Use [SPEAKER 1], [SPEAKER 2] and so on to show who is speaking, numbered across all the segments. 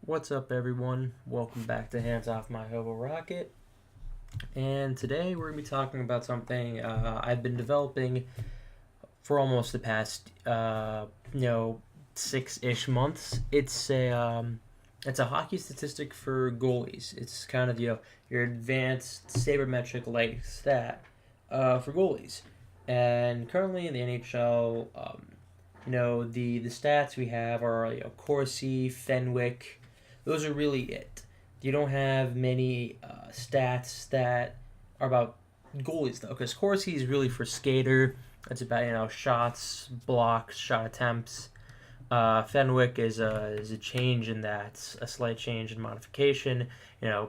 [SPEAKER 1] What's up, everyone? Welcome back to Hands Off My Hobo Rocket. And today we're going to be talking about something I've been developing for almost the past, 6-ish months. It's a hockey statistic for goalies. It's kind of your advanced sabermetric like stat for goalies. And currently in the NHL, the stats we have are Corsi, Fenwick. Those are really it. You don't have many stats that are about goalies though, because Corsi is really for skater. It's about shots, blocks, shot attempts. Fenwick is a change in that, a slight change in modification.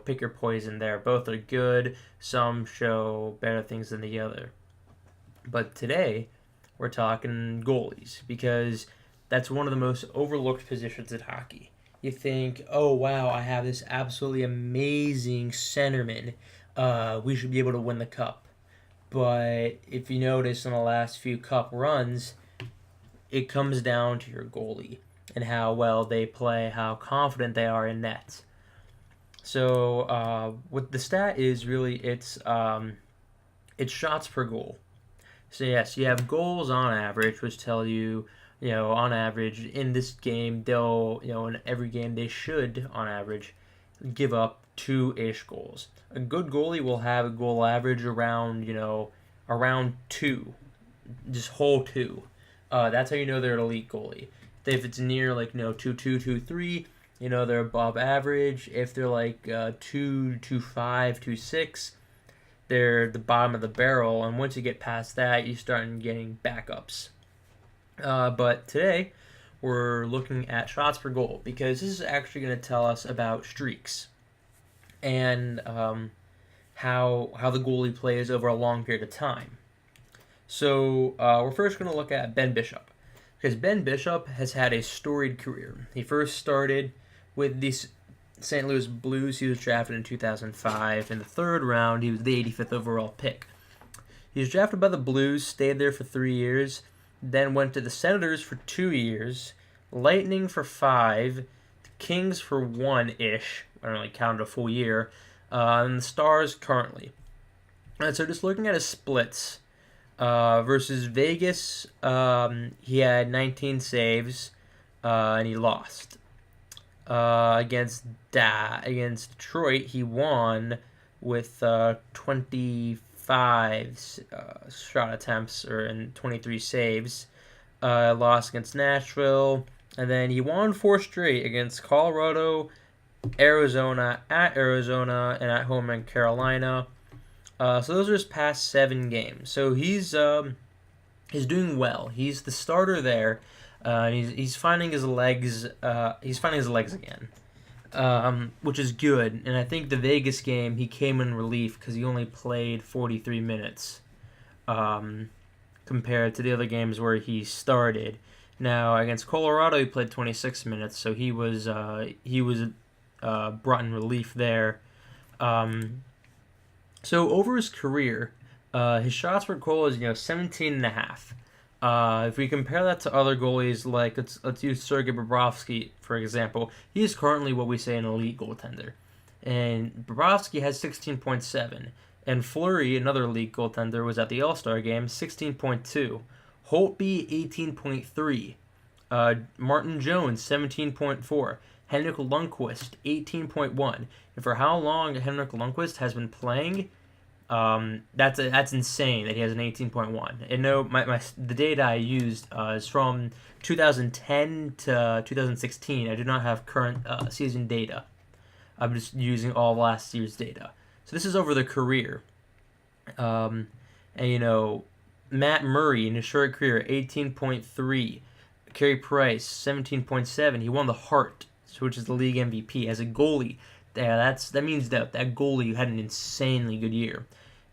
[SPEAKER 1] Pick your poison there. Both are good. Some show better things than the other. But today, we're talking goalies because that's one of the most overlooked positions in hockey. You think, oh wow, I have this absolutely amazing centerman. We should be able to win the cup. But if you notice in the last few cup runs, it comes down to your goalie and how well they play, how confident they are in net. So what the stat is really, it's shots per goal. So yes, you have goals on average, which tell you, on average in this game, they'll, in every game they should, on average, give up 2-ish goals. A good goalie will have a goal average around 2, just whole 2. That's how you know they're an elite goalie. If it's near 2-2, 2-3, they're above average. If they're 2-5, 2-6, they're the bottom of the barrel, and once you get past that, you start getting backups. But today, we're looking at shots per goal because this is actually going to tell us about streaks and how the goalie plays over a long period of time. So we're first going to look at Ben Bishop because Ben Bishop has had a storied career. He first started with these St. Louis Blues. He was drafted in 2005. In the third round, he was the 85th overall pick. He was drafted by the Blues, stayed there for 3 years, then went to the Senators for 2 years, Lightning for 5, the Kings for 1-ish, I don't really count a full year, and the Stars currently. And so just looking at his splits, versus Vegas, he had 19 saves, and he lost. Against Detroit, he won with 25 shot attempts and 23 saves. Lost against Nashville, and then he won 4 straight against Colorado, Arizona, and at home in Carolina. So those are his past 7 games. So he's doing well. He's the starter there. He's finding his legs. He's finding his legs again, which is good. And I think the Vegas game he came in relief because he only played 43 minutes, compared to the other games where he started. Now against Colorado he played 26 minutes, so he was brought in relief there. So over his career, his shots per goal is 17.5. If we compare that to other goalies, like let's use Sergei Bobrovsky for example, he is currently what we say an elite goaltender, and Bobrovsky has 16.7, and Fleury, another elite goaltender, was at the All-Star game, 16.2, Holtby 18.3, Martin Jones 17.4, Henrik Lundqvist 18.1, and for how long Henrik Lundqvist has been playing, that's insane that he has an 18.1. And the data I used is from 2010 to 2016. I do not have current season data. I'm just using all last year's data. So this is over the career. And Matt Murray in his short career 18.3, Carey Price 17.7. He won the Hart, which is the league MVP as a goalie. Yeah, that means that goalie had an insanely good year.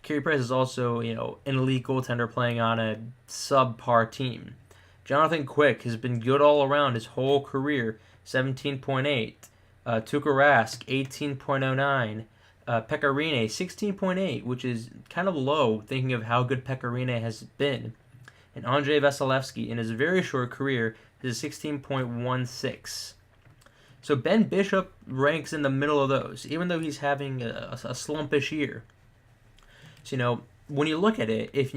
[SPEAKER 1] Carey Price is also, an elite goaltender playing on a subpar team. Jonathan Quick has been good all around his whole career, 17.8. Tuukka Rask, 18.09. Pekka Rinne, 16.8, which is kind of low thinking of how good Pekka Rinne has been. And Andrei Vasilevsky, in his very short career, is 16.16. So Ben Bishop ranks in the middle of those, even though he's having a slumpish year. So, when you look at it, if,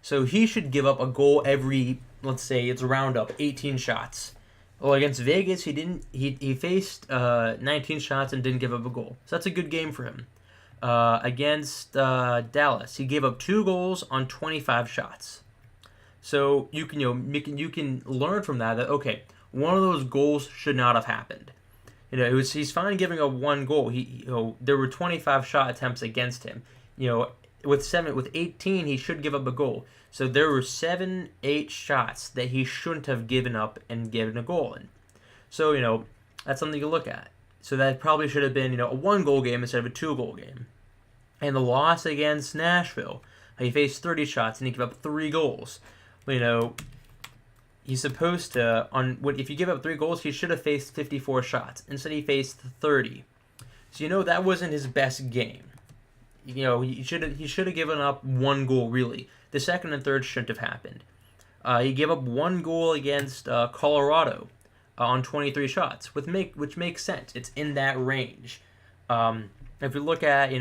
[SPEAKER 1] so he should give up a goal every, let's say it's round up, 18 shots. Well, against Vegas, he didn't. He faced 19 shots and didn't give up a goal. So that's a good game for him. Against Dallas, he gave up 2 goals on 25 shots. So you can you can learn from that okay, one of those goals should not have happened. He's fine giving up 1 goal. There were 25 shot attempts against him. With 18, he should give up a goal. So there were 7-8 shots that he shouldn't have given up and given a goal in. So that's something you look at. So that probably should have been a 1-goal game instead of a 2-goal game. And the loss against Nashville, he faced 30 shots and he gave up 3 goals. He's supposed to if you give up 3 goals, he should have faced 54 shots. Instead, he faced 30. So that wasn't his best game. He should have given up 1 goal really. The second and third shouldn't have happened. He gave up 1 goal against Colorado on 23 shots, which makes sense. It's in that range. If you look at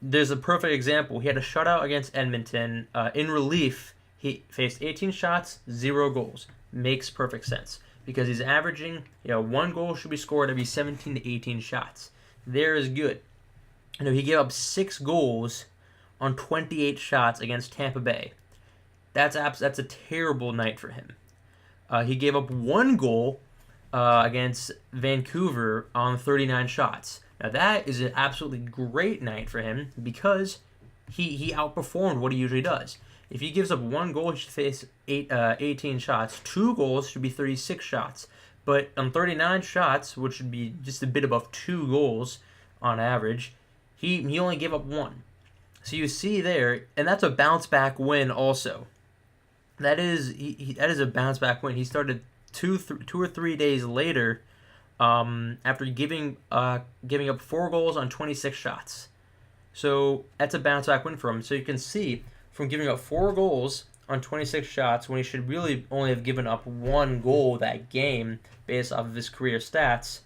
[SPEAKER 1] there's a perfect example. He had a shutout against Edmonton in relief. He faced 18 shots, 0 goals. Makes perfect sense because he's averaging 1 goal should be scored every 17 to 18 shots. There is good. He gave up 6 goals on 28 shots against Tampa Bay. That's a terrible night for him. He gave up 1 goal against Vancouver on 39 shots. Now that is an absolutely great night for him because he outperformed what he usually does. If he gives up 1 goal, he should face 18 shots. 2 goals should be 36 shots. But on 39 shots, which would be just a bit above 2 goals on average, he only gave up 1. So you see there, and that's a bounce back win also. That is a bounce back win. He started 2 or 3 days later after giving up 4 goals on 26 shots. So that's a bounce back win for him. So you can see from giving up 4 goals on 26 shots when he should really only have given up 1 goal that game based off of his career stats,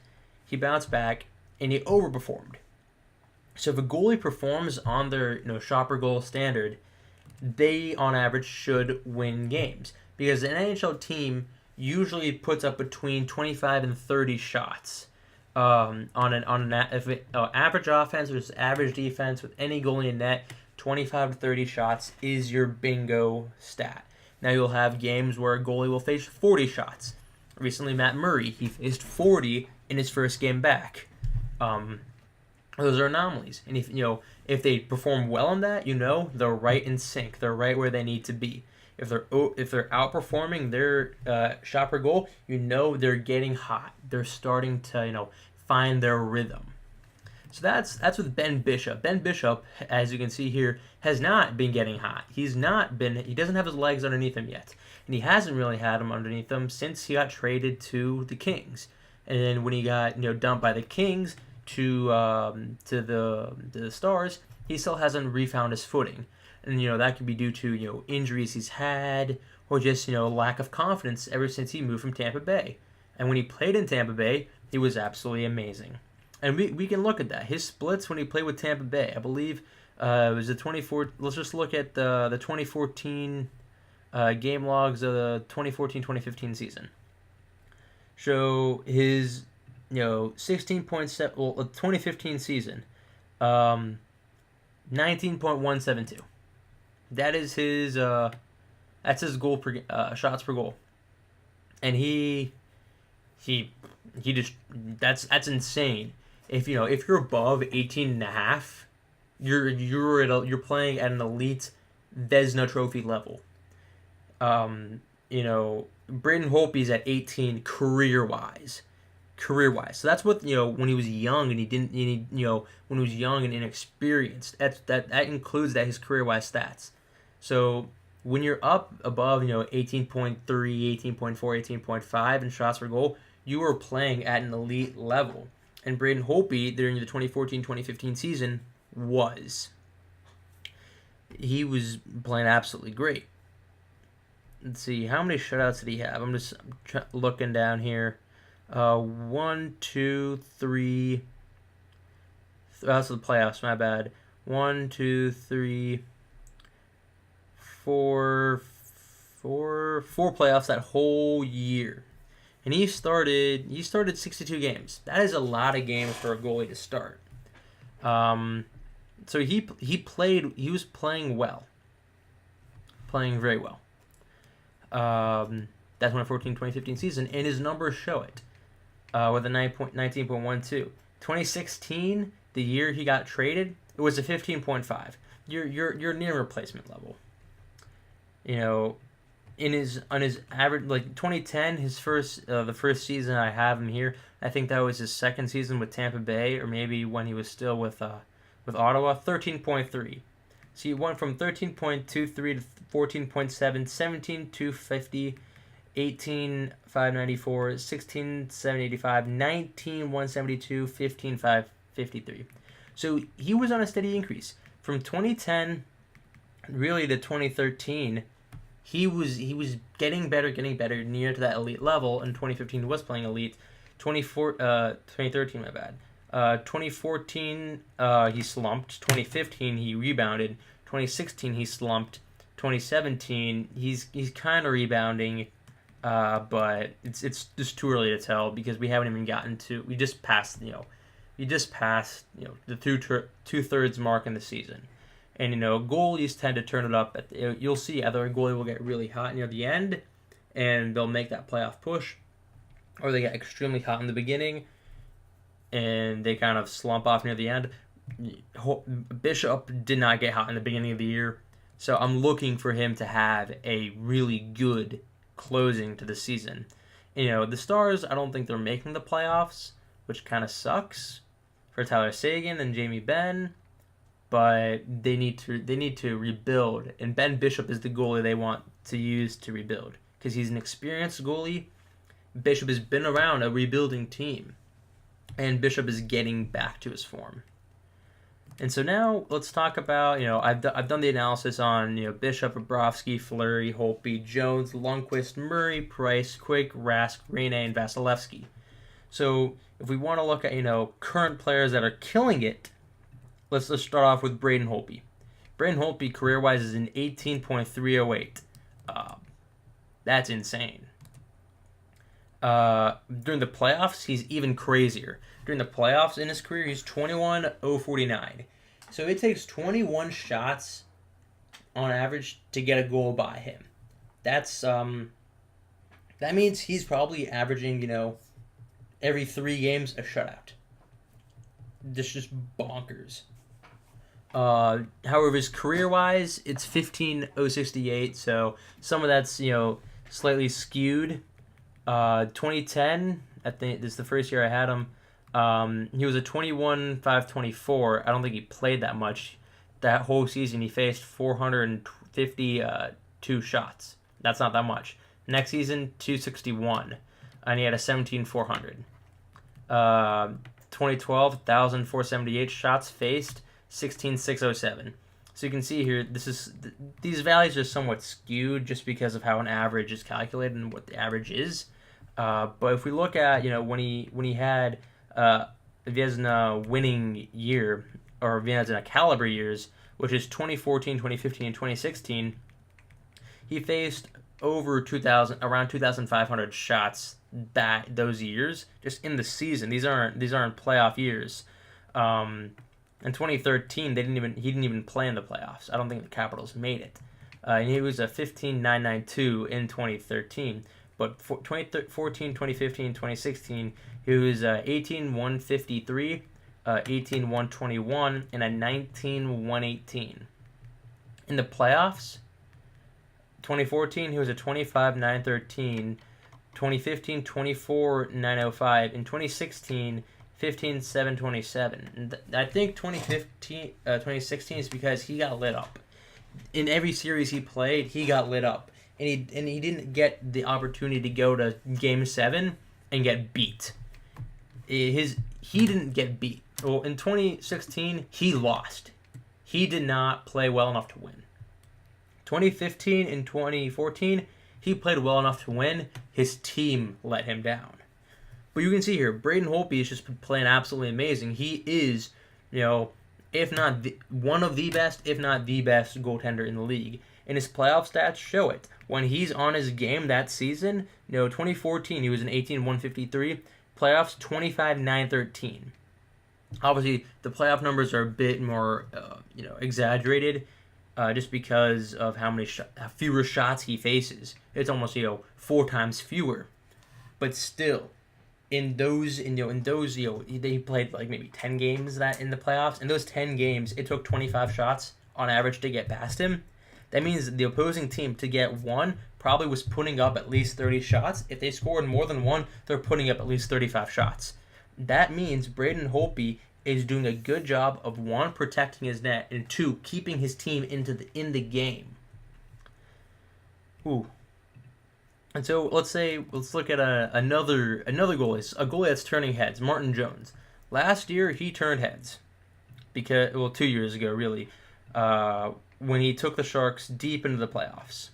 [SPEAKER 1] he bounced back and he overperformed. So if a goalie performs on their shot per goal standard, they on average should win games because an NHL team usually puts up between 25 and 30 shots on an average offense versus average defense with any goalie in net. 25 to 30 shots is your bingo stat. Now you'll have games where a goalie will face 40 shots. Recently, Matt Murray, he faced 40 in his first game back. Those are anomalies, and if they perform well on that, they're right in sync. They're right where they need to be. If they're outperforming their shot per goal, they're getting hot. They're starting to find their rhythm. So that's with Ben Bishop. Ben Bishop, as you can see here, has not been getting hot. He doesn't have his legs underneath him yet, and he hasn't really had them underneath him since he got traded to the Kings. And then when he got dumped by the Kings to the Stars, he still hasn't refound his footing. And that could be due to injuries he's had or just lack of confidence ever since he moved from Tampa Bay. And when he played in Tampa Bay, he was absolutely amazing. And we can look at that. His splits when he played with Tampa Bay, I believe it was the 24. Let's just look at the 2014 game logs of the 2014-2015 season. Show his 16.7. Well, 2015 season, 19.172. That is his. That's his goal per shots per goal, and he just that's insane. If you're above 18.5, you're playing at an elite Vezina Trophy level. Braden Holtby's at 18 career wise. So that's what when he was young and when he was young and inexperienced. That includes his career wise stats. So when you're up above 18.3, 18.4, 18.5 in shots per goal, you are playing at an elite level. And Braden Holtby during the 2014-2015 season he was playing absolutely great. Let's see, how many shutouts did he have? I'm looking down here. One, two, three. That's the playoffs. My bad. One, two, three, four playoffs that whole year. And he started 62 games. That is a lot of games for a goalie to start. So he was playing well. Playing very well. That's 2014-2015 season, and his numbers show it. With a 19.12. 2016, the year he got traded, it was a 15.5. You're near replacement level. You know, on his average, like 2010, the first season I have him here. I think that was his second season with Tampa Bay, or maybe when he was still with Ottawa. 13.3. So he went from 13.23 to 14.7, 17,250, 18,594, 16,785, 19,172, 15,553. So he was on a steady increase from 2010, really to 2013. He was getting better, near to that elite level. In 2015, he was playing elite. 2013, my bad. 2014, he slumped. 2015, he rebounded. 2016, he slumped. 2017, he's kind of rebounding, but it's just too early to tell because we haven't even gotten to. We just passed the two-thirds mark in the season. And, goalies tend to turn it up. You'll see either a goalie will get really hot near the end, and they'll make that playoff push, or they get extremely hot in the beginning, and they kind of slump off near the end. Bishop did not get hot in the beginning of the year, so I'm looking for him to have a really good closing to the season. The Stars, I don't think they're making the playoffs, which kind of sucks for Tyler Seguin and Jamie Benn. But they need to rebuild, and Ben Bishop is the goalie they want to use to rebuild because he's an experienced goalie. Bishop has been around a rebuilding team, and Bishop is getting back to his form. And so now let's talk about I've done the analysis on Bishop, Bobrovsky, Fleury, Holtby, Jones, Lundqvist, Murray, Price, Quick, Rask, Rene, and Vasilevsky. So if we want to look at current players that are killing it. Let's start off with Braden Holtby. Braden Holtby, career-wise, is an 18.308. That's insane. During the playoffs, he's even crazier. During the playoffs in his career, he's 21.049. So it takes 21 shots on average to get a goal by him. That means he's probably averaging, every 3 games a shutout. This just bonkers. However, his career-wise, it's 15.068, so some of that's, slightly skewed. 2010, I think this is the first year I had him, he was a 21.524. I don't think he played that much. That whole season, he faced 452 shots. That's not that much. Next season, 261, and he had a 17.400. 2012, 1,478 shots faced, 16,607. So you can see here, these values are somewhat skewed just because of how an average is calculated and what the average is. But if we look at when he had if he has a winning year, or if he has in a caliber years, which is 2014, 2015, and 2016, he faced over around 2,500 shots those years just in the season. These aren't playoff years. In 2013, he didn't even play in the playoffs. I don't think the Capitals made it. And he was a 15.992 in 2013. But 2014, 2015, 2016, he was 18.153, 18.121, and a 19.118. In the playoffs, 2014, he was a 25.913. 2015, 24.905. In 2016, 15.727. And I think 2016 is because he got lit up. In every series he played, he got lit up. And he didn't get the opportunity to go to Game 7 and get beat. He didn't get beat. Well, in 2016, he lost. He did not play well enough to win. 2015 and 2014, he played well enough to win. His team let him down. But you can see here, Braden Holtby is just playing absolutely amazing. He is, if not one of the best, if not the best goaltender in the league. And his playoff stats show it. When he's on his game that season, 2014, he was an 18-153. Playoffs, 25-9-13. Obviously, the playoff numbers are a bit more, exaggerated, just because of how many fewer shots he faces. It's almost 4 times fewer, but still, he played like maybe 10 games that in the playoffs. In those 10 games, it took 25 shots on average to get past him. That means the opposing team to get one probably was putting up at least 30 shots. If they scored more than one, they're putting up at least 35 shots. That means Braden Holtby is doing a good job of 1, protecting his net, and 2, keeping his team in the game. Ooh. And so let's look at another goalie, a goalie that's turning heads, Martin Jones. Last year he turned heads because 2 years ago really, when he took the Sharks deep into the playoffs.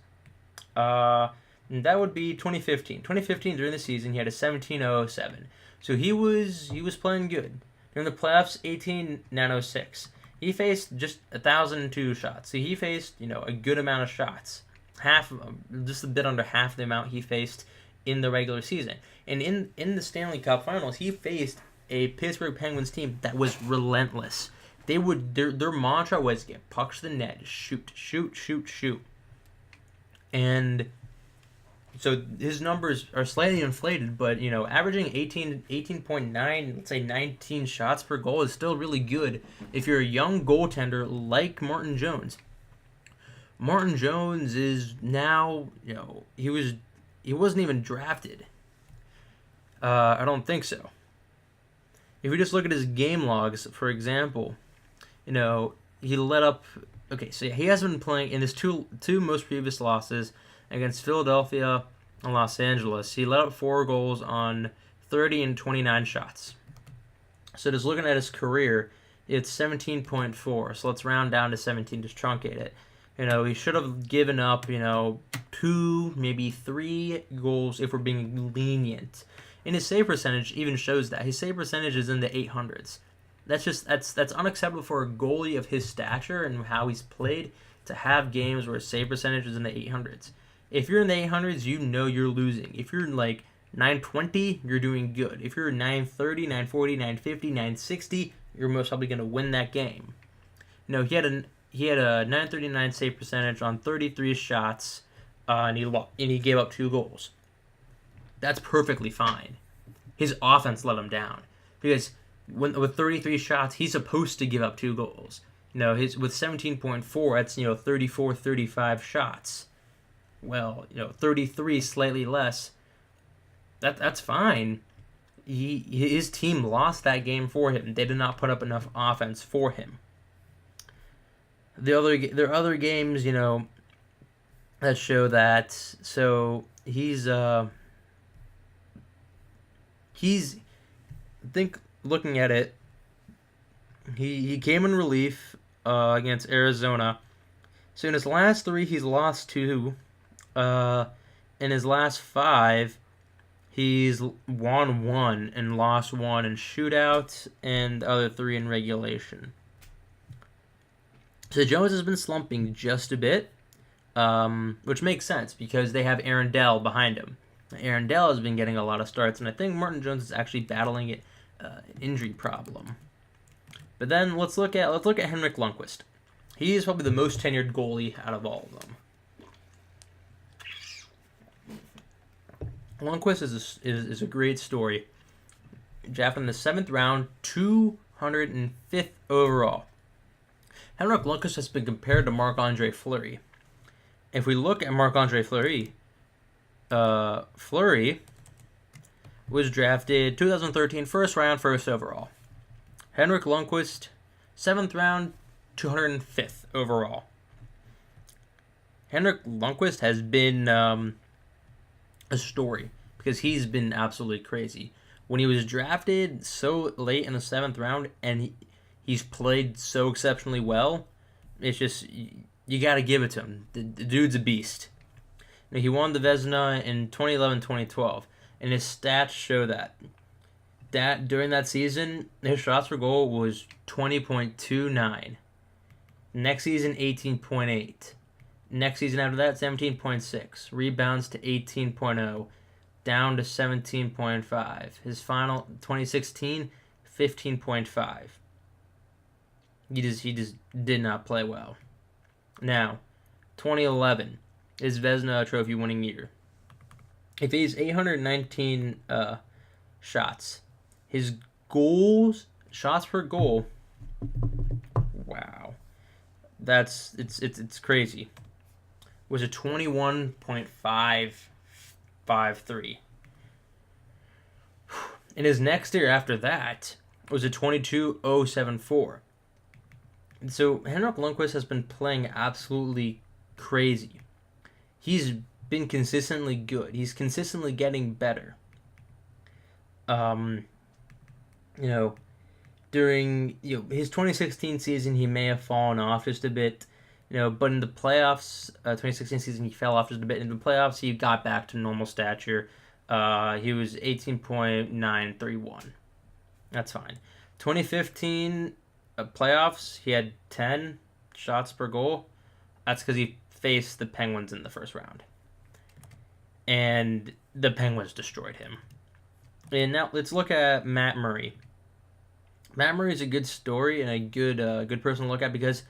[SPEAKER 1] And that would be 2015. 2015 during the season he had a 17.007. So he was playing good. During the playoffs, 18.906. He faced just 1,002 shots. So he faced, a good amount of shots. Just a bit under half the amount he faced in the regular season. And in the Stanley Cup Finals, he faced a Pittsburgh Penguins team that was relentless. Their mantra was get pucks to the net, shoot, shoot, shoot, shoot. And so his numbers are slightly inflated, but averaging 18.9, let's say 19 shots per goal is still really good if you're a young goaltender like Martin Jones. Martin Jones is now, he wasn't even drafted. I don't think so. If we just look at his game logs, for example, he let up. Okay, so he hasn't been playing in his two most previous losses against Philadelphia and Los Angeles. He let up 4 goals on 30 and 29 shots. So just looking at his career, it's 17.4. So let's round down to 17, just truncate it. He should have given up, 2, maybe 3 goals if we're being lenient. And his save percentage even shows that. His save percentage is in the 800s. That's unacceptable for a goalie of his stature and how he's played to have games where his save percentage is in the 800s. If you're in the 800s, you're losing. If you're like 920, you're doing good. If you're 930, 940, 950, 960, you're most probably going to win that game. He had a 939 save percentage on 33 shots, and he gave up 2 goals. That's perfectly fine. His offense let him down because with 33 shots, he's supposed to give up 2 goals. With 17.4, that's 34, 35 shots. Well, 33, slightly less. That's fine. His team lost that game for him. They did not put up enough offense for him. There are other games, that show that. So he's I think looking at it, he came in relief against Arizona. So in his last 3, he's lost 2. In his last 5, he's won 1 and lost 1 in shootout, and the other 3 in regulation. So Jones has been slumping just a bit, which makes sense because they have Aaron Dell behind him. Aaron Dell has been getting a lot of starts, and I think Martin Jones is actually battling an injury problem. But then let's look at Henrik Lundqvist. He is probably the most tenured goalie out of all of them. Lundqvist is a great story. Drafted in the 7th round, 205th overall. Henrik Lundqvist has been compared to Marc-Andre Fleury. If we look at Marc-Andre Fleury, Fleury was drafted 2013 first round, 1st overall. Henrik Lundqvist, 7th round, 205th overall. Henrik Lundqvist has been a story because he's been absolutely crazy. When he was drafted so late in the 7th round and he's played so exceptionally well, it's just, you got to give it to him. The dude's a beast. He won the Vezina in 2011-2012, and his stats show that. that during that season, his shots per goal was 20.29. Next season, 18.8. Next season after that, 17.6. Rebounds to 18.0. Down to 17.5. His final 2016, 15.5. He just did not play well. Now, 2011 is Vezina Trophy winning year. He faced 819 shots. His shots per goal. Wow, it's crazy. Was a 21.553. And his next year after that was a 22.074. So Henrik Lundqvist has been playing absolutely crazy. He's been consistently good. He's consistently getting better. During his 2016 season, he may have fallen off just a bit. But in the playoffs, 2016 season, he fell off just a bit. In the playoffs, he got back to normal stature. He was 18.931. That's fine. 2015 playoffs, he had 10 shots per goal. That's because he faced the Penguins in the first round. And the Penguins destroyed him. And now let's look at Matt Murray. Matt Murray is a good story and a good person to look at because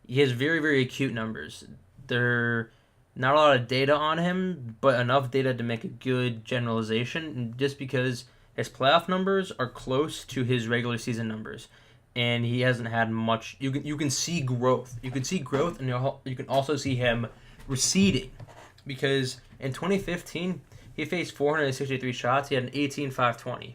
[SPEAKER 1] he has very, very acute numbers. There are not a lot of data on him, but enough data to make a good generalization, just because his playoff numbers are close to his regular season numbers. And he hasn't had much. You can see growth. You can see growth, and you can also see him receding, because in 2015 he faced 463 shots. He had an 18.520,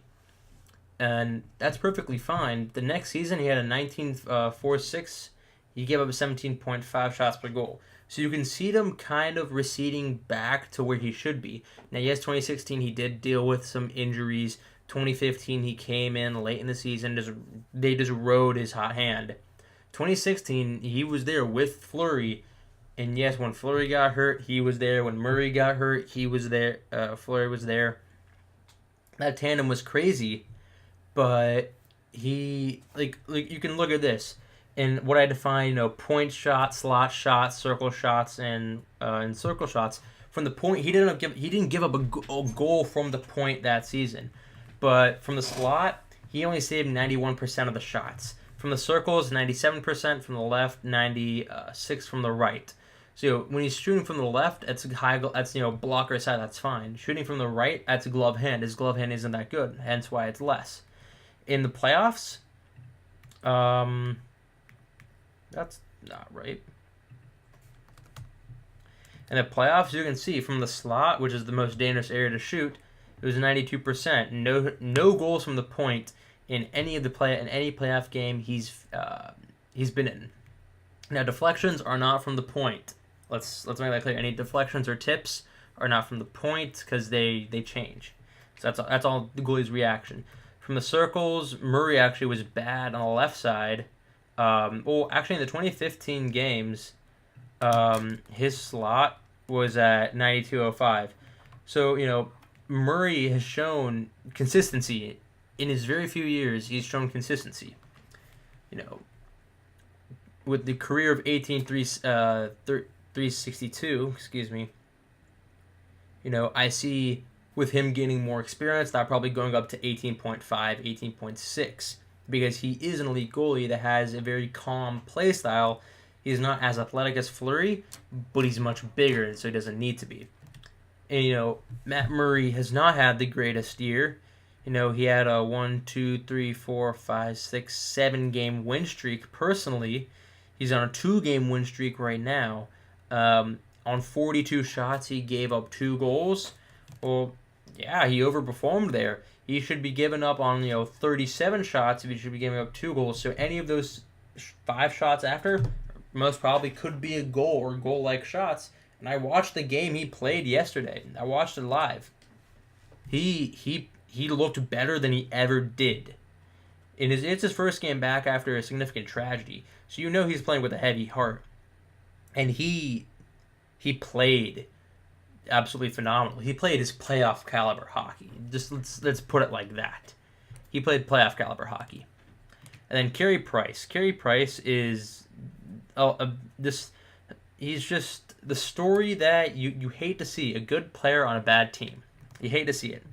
[SPEAKER 1] and that's perfectly fine. The next season he had a 19.46. He gave up 17.5 shots per goal. So you can see them kind of receding back to where he should be. Now, yes, 2016 he did deal with some injuries. 2015 he came in late in the season. They just rode his hot hand. 2016 he was there with Fleury, and yes, when Fleury got hurt, he was there. When Murray got hurt, he was there. Fleury was there. That tandem was crazy, but he you can look at this. And what I define, point shots, slot shots, circle shots, and circle shots. From the point, he didn't give up a goal from the point that season, but from the slot, he only saved 91% of the shots. From the circles, 97%. From the left, 96% from the right. So when he's shooting from the left, that's blocker side. That's fine. Shooting from the right, that's a glove hand. His glove hand isn't that good, hence why it's less. In the playoffs, that's not right. In the playoffs, you can see from the slot, which is the most dangerous area to shoot, it was 92%. No goals from the point in any playoff game he's been in. Now, deflections are not from the point. Let's make that clear. Any deflections or tips are not from the point because they change. So that's all the goalie's reaction. From the circles, Murray actually was bad on the left side. Actually, in the 2015 games, his slot was at 92.05. So, Murray has shown consistency. In his very few years, he's shown consistency. With the career of 362, I see with him gaining more experience, that probably going up to 18.5, 18.6. Because he is an elite goalie that has a very calm play style. He's not as athletic as Fleury, but he's much bigger, and so he doesn't need to be. And, Matt Murray has not had the greatest year. He had a 1, 2, 3, 4, 5, 6, 7 game win streak. Personally, he's on a 2-game win streak right now. On 42 shots, he gave up 2 goals. Well, yeah, he overperformed there. He should be giving up on 37 shots if he should be giving up 2 goals. So any of those 5 shots after most probably could be a goal or goal-like shots. And I watched the game he played yesterday. I watched it live. He looked better than he ever did. It's his first game back after a significant tragedy, so he's playing with a heavy heart. And he played absolutely phenomenal. He played his playoff caliber hockey. Just let's put it like that. He played playoff caliber hockey. And then Carey Price. Carey Price is this. He's just the story that you hate to see, a good player on a bad team. You hate to see it.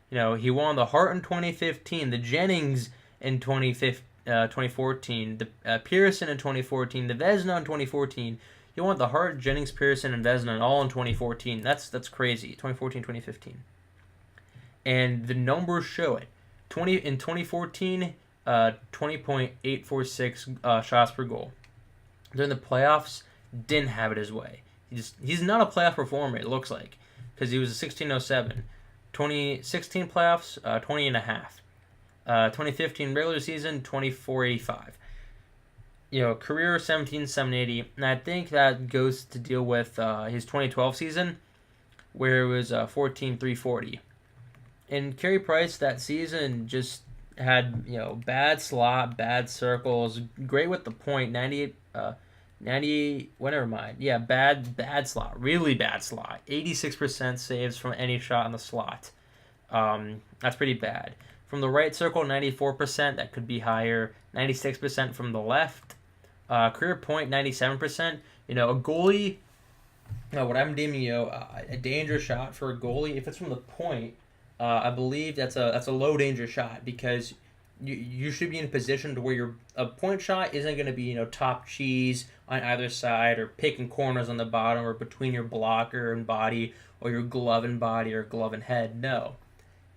[SPEAKER 1] He won the Hart in 2015, the Jennings in 2014, the Pearson in 2014, the Vezina in 2014. He won the Hart, Jennings, Pearson, and Vezina all in 2014. That's crazy. 2014, 2015. And the numbers show it. In 2014, 20.846 shots per goal. During the playoffs, didn't have it his way. He's not a playoff performer, it looks like, because he was a 1607. 2016 playoffs, 20 and a half. 2015 regular season, 2485. Career 17,780, and I think that goes to deal with his 2012 season, where it was 14,340. And Carey Price that season just had bad slot, bad circles, great with the point, 98. 98, well, never mind. Yeah, bad slot. Really bad slot. 86% saves from any shot in the slot. That's pretty bad. From the right circle, 94%. That could be higher. 96% from the left. Career point, 97%. A goalie, what I'm deeming a danger shot for a goalie, if it's from the point, I believe that's a low danger shot, because you should be in a position to where a point shot isn't going to be top cheese on either side, or picking corners on the bottom, or between your blocker and body, or your glove and body, or glove and head. No,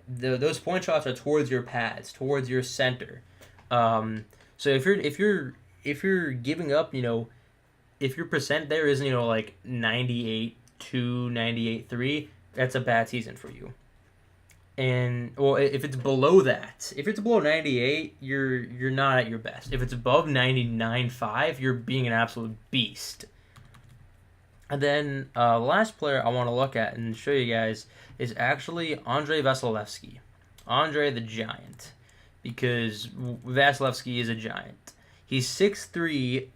[SPEAKER 1] those point shots are towards your pads, towards your center. So if you're giving up, if your percent there isn't like 98.2, 98.3, that's a bad season for you. And if it's below that, if it's below 98, you're not at your best. If it's above 99.5, you're being an absolute beast. And then the last player I want to look at and show you guys is actually Andrei Vasilevskiy, Andre the Giant, because Vasilevskiy is a giant. He's 6'3",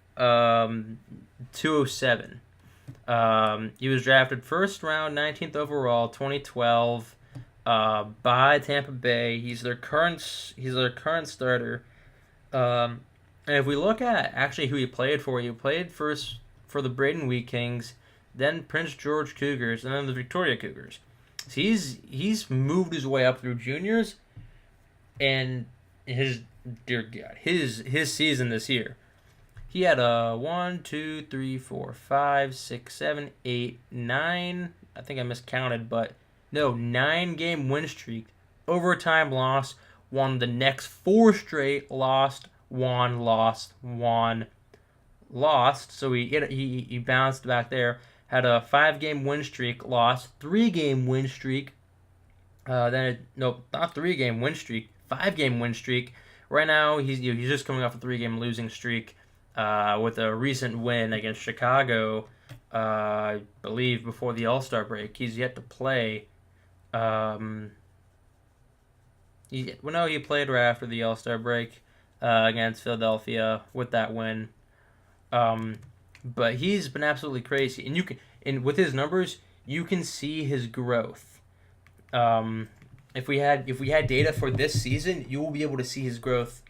[SPEAKER 1] 207. He was drafted first round, 19th overall, 2012. By Tampa Bay. He's their current starter. And if we look at actually who he played first for the Braden Wheat Kings, then Prince George Cougars, and then the Victoria Cougars. So he's moved his way up through juniors, and his season this year, he had a 1, 2, 3, 4, 5, 6, 7, 8, 9. I think I miscounted, but no, 9-game win streak, overtime loss, won the next 4 straight, lost, won, lost, won, lost. So he bounced back there. Had a 5-game win streak, lost, 3-game win streak. Not 3-game win streak, 5-game win streak. Right now he's just coming off a 3-game losing streak, with a recent win against Chicago. I believe before the All-Star break. He's yet to play. He played right after the All-Star break against Philadelphia with that win. But he's been absolutely crazy, and with his numbers, you can see his growth. If we had data for this season, you will be able to see his growth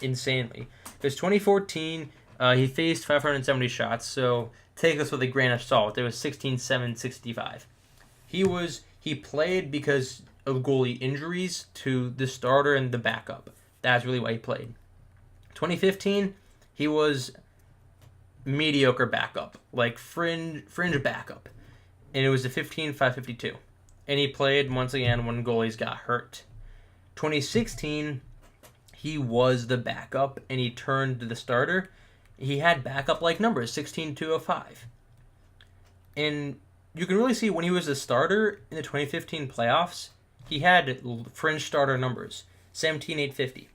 [SPEAKER 1] insanely. Because 2014, he faced 570 shots, so take this with a grain of salt. It was 16,765. He played because of goalie injuries to the starter and the backup. That's really why he played. 2015, he was mediocre backup, like fringe backup. And it was a 15,552. And he played once again when goalies got hurt. 2016, he was the backup and he turned to the starter. He had backup-like numbers, 16,205. And you can really see when he was a starter in the 2015 playoffs, he had fringe starter numbers, 17,850.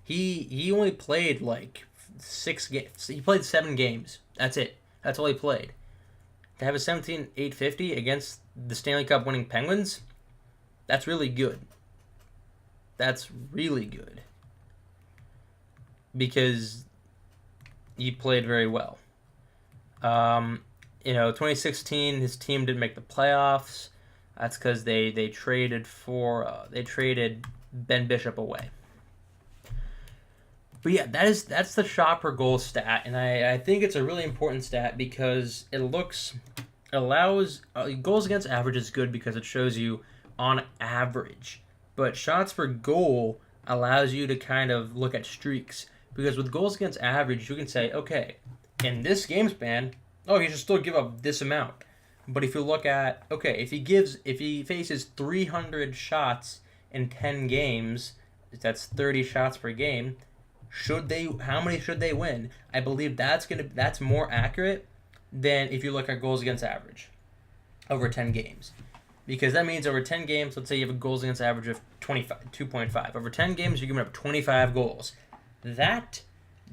[SPEAKER 1] He only played like 6 games. He played 7 games. That's it. That's all he played. To have a 17,850 against the Stanley Cup winning Penguins, that's really good. That's really good. Because he played very well. 2016, his team didn't make the playoffs. That's because they traded Ben Bishop away. But yeah, that's the shot per goal stat, and I think it's a really important stat because it allows goals against average is good because it shows you on average, but shots per goal allows you to kind of look at streaks because with goals against average you can say, okay, in this game span, oh, he should still give up this amount. But if you look at, okay, if he faces 300 shots in 10 games, that's 30 shots per game. How many should they win? I believe that's more accurate than if you look at goals against average over 10 games. Because that means over 10 games, let's say you have a goals against average of 2.5. Over 10 games, you're giving up 25 goals. That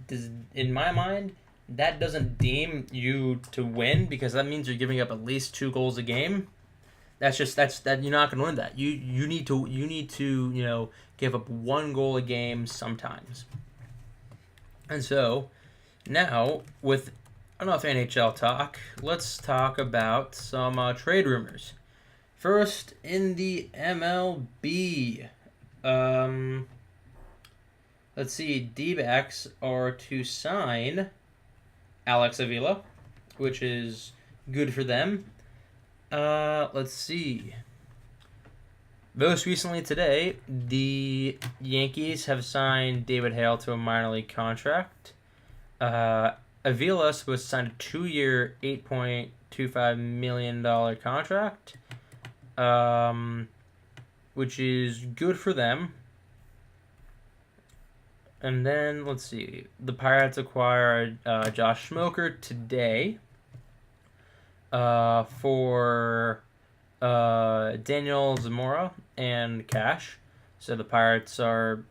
[SPEAKER 1] does, in my mind, that doesn't deem you to win because that means you're giving up at least 2 goals a game. That's you're not going to win that. You need to give up 1 goal a game sometimes. And so, now, with enough NHL talk, let's talk about some trade rumors. First, in the MLB, let's see, D-backs are to sign Alex Avila, which is good for them. Let's see. Most recently today, the Yankees have signed David Hale to a minor league contract. Avila was supposed to sign a 2-year, $8.25 million contract, which is good for them. And then, let's see, the Pirates acquired Josh Smoker today for Daniel Zamora and cash. So the Pirates are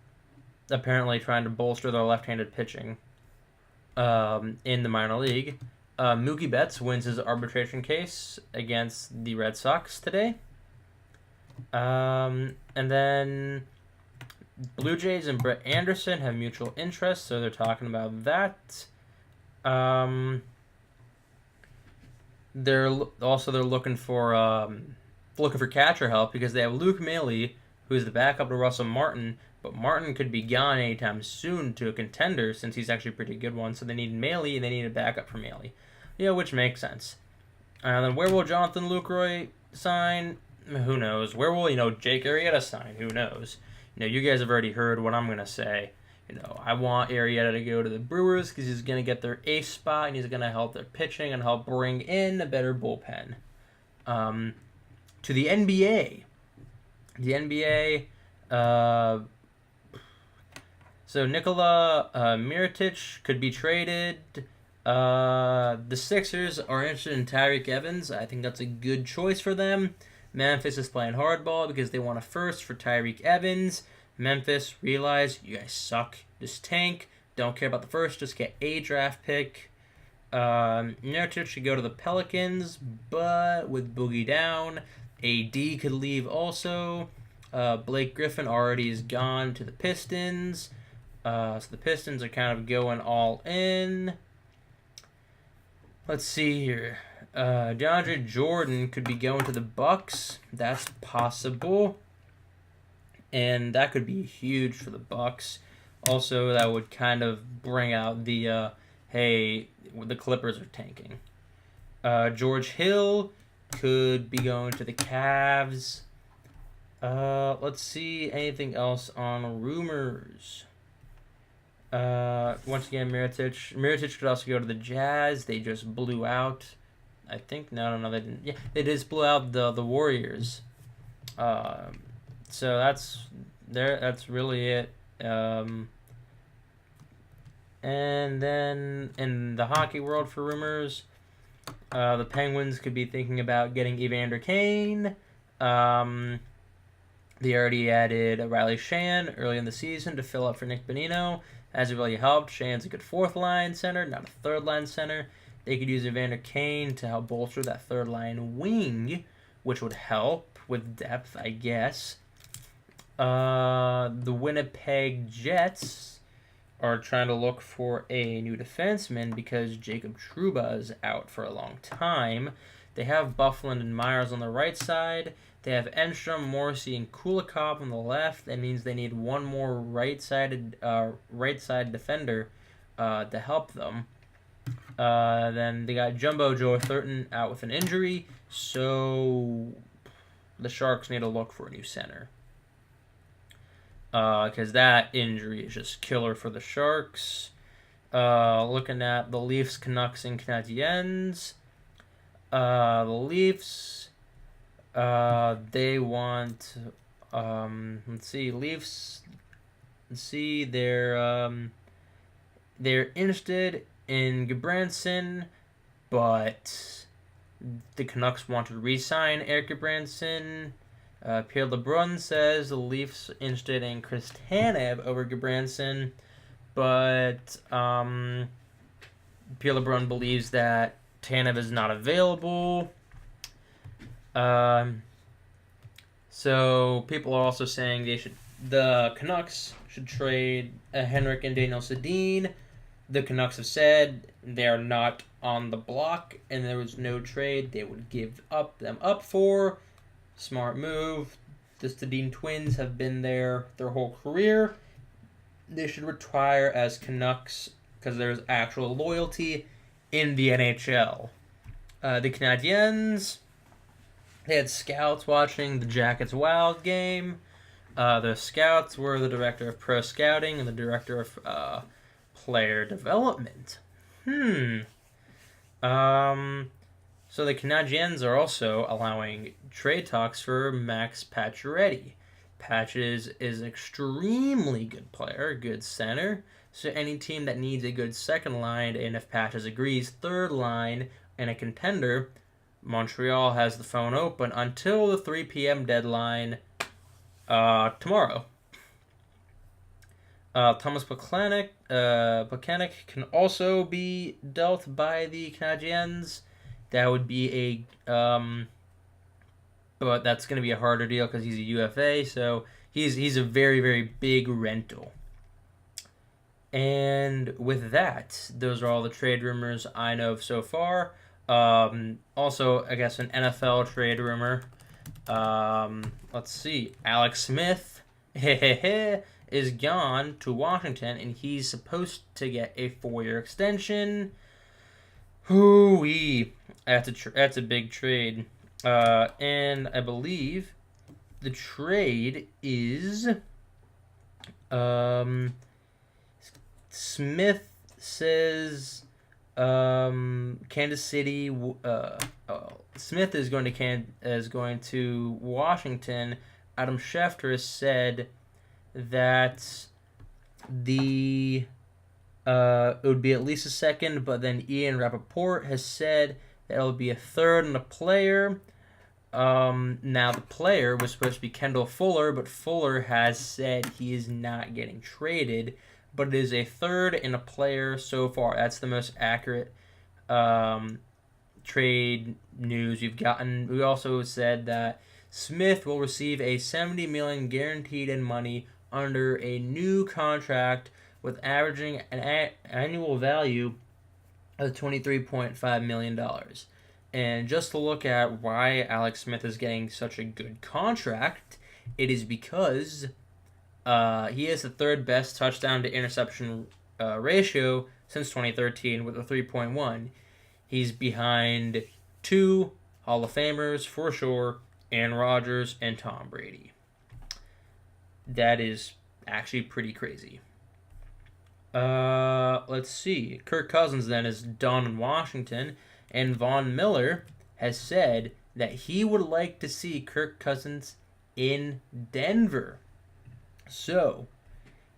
[SPEAKER 1] apparently trying to bolster their left-handed pitching in the minor league. Mookie Betts wins his arbitration case against the Red Sox today. And then Blue Jays and Brett Anderson have mutual interests, so they're talking about that. They're looking for catcher help because they have Luke Maile, who's the backup to Russell Martin, but Martin could be gone anytime soon to a contender since he's actually a pretty good one. So they need Maile and they need a backup for Maile, which makes sense. And then where will Jonathan Lucroy sign? Who knows? Where will Jake Arrieta sign? Who knows? You guys have already heard what I'm gonna say. I want Arrieta to go to the Brewers because he's gonna get their ace spot and he's gonna help their pitching and help bring in a better bullpen. To the NBA. The NBA. So Nikola Mirotic could be traded. The Sixers are interested in Tyreek Evans. I think that's a good choice for them. Memphis is playing hardball because they want a first for Tyreek Evans. Memphis realize you guys suck. Just tank. Don't care about the first. Just get a draft pick. Mirotic should go to the Pelicans, but with Boogie down, AD could leave also. Blake Griffin already is gone to the Pistons. So the Pistons are kind of going all in. Let's see here. DeAndre Jordan could be going to the Bucks. That's possible. And that could be huge for the Bucks. Also, that would kind of bring out the, hey, the Clippers are tanking. George Hill could be going to the Cavs. Let's see anything else on rumors. Once again, Mirotic could also go to the Jazz. They just blew out. I think no, they didn't. Yeah, they just blew out the Warriors. So that's really it. And then in the hockey world for rumors, the Penguins could be thinking about getting Evander Kane. They already added Riley Shan early in the season to fill up for Nick Bonino. Has really helped. Shan's a good fourth-line center, not a third-line center. They could use Evander Kane to help bolster that third-line wing, which would help with depth, I guess. The Winnipeg Jets are trying to look for a new defenseman because Jacob Trouba is out for a long time. They have Bufflin and Myers on the right side. They have Enstrom, Morrissey, and Kulikov on the left. That means they need one more right side defender to help them. Then they got Jumbo Joe Thurton out with an injury, so the Sharks need to look for a new center. Because that injury is just killer for the Sharks. Looking at the Leafs, Canucks, and Canadiens. The Leafs, they want, Leafs, they're interested in Gudbranson, but the Canucks want to re-sign Eric Gudbranson. Pierre LeBrun says the Leafs are interested in Chris Tanev over Gudbranson, but Pierre LeBrun believes that Tanev is not available. So people are also saying the Canucks should trade Henrik and Daniel Sedin. The Canucks have said they are not on the block, and there was no trade they would give them up for. Smart move. The Sedin twins have been there their whole career. They should retire as Canucks because there's actual loyalty in the NHL. The Canadiens, they had scouts watching the Jackets Wild game. The scouts were the director of pro scouting and the director of player development. So the Canadiens are also allowing trade talks for Max Pacioretty. Patches is an extremely good player, good center. So any team that needs a good second line, and if Patches agrees, third line and a contender, Montreal has the phone open until the 3 p.m. deadline tomorrow. Thomas Plekanec can also be dealt by the Canadiens. That would be but that's going to be a harder deal because he's a UFA, so he's a very, very big rental. And with that, those are all the trade rumors I know of so far. Also, I guess an NFL trade rumor. Let's see. Alex Smith is gone to Washington, and he's supposed to get a 4-year extension. Hoo-wee. That's a big trade. And I believe the trade is Smith says Kansas City Smith is going to Washington. Adam Schefter has said that it would be at least a second, but then Ian Rappaport has said that it'll be a third and a player. Now the player was supposed to be Kendall Fuller, but Fuller has said he is not getting traded, but it is a third and a player so far. That's the most accurate trade news we've gotten. We also said that Smith will receive a $70 million guaranteed in money under a new contract with averaging an annual value of $23.5 million. And just to look at why Alex Smith is getting such a good contract, it is because he has the third best touchdown to interception ratio since 2013 with a 3.1. He's behind 2 Hall of Famers for sure, Aaron Rodgers and Tom Brady. That is actually pretty crazy. Let's see. Kirk Cousins then is done in Washington, and Von Miller has said that he would like to see Kirk Cousins in Denver. So,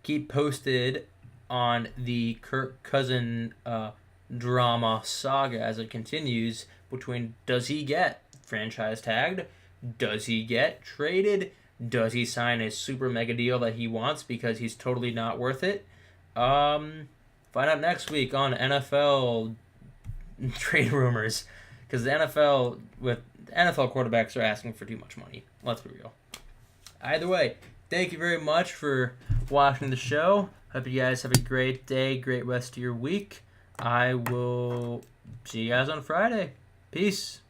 [SPEAKER 1] keep posted on the Kirk Cousin drama saga as it continues between does he get franchise tagged, does he get traded, does he sign a super mega deal that he wants because he's totally not worth it. Find out next week on NFL trade rumors, because the NFL quarterbacks are asking for too much money. Let's be real. Either way, thank you very much for watching the show. Hope you guys have a great day, great rest of your week. I will see you guys on Friday. Peace.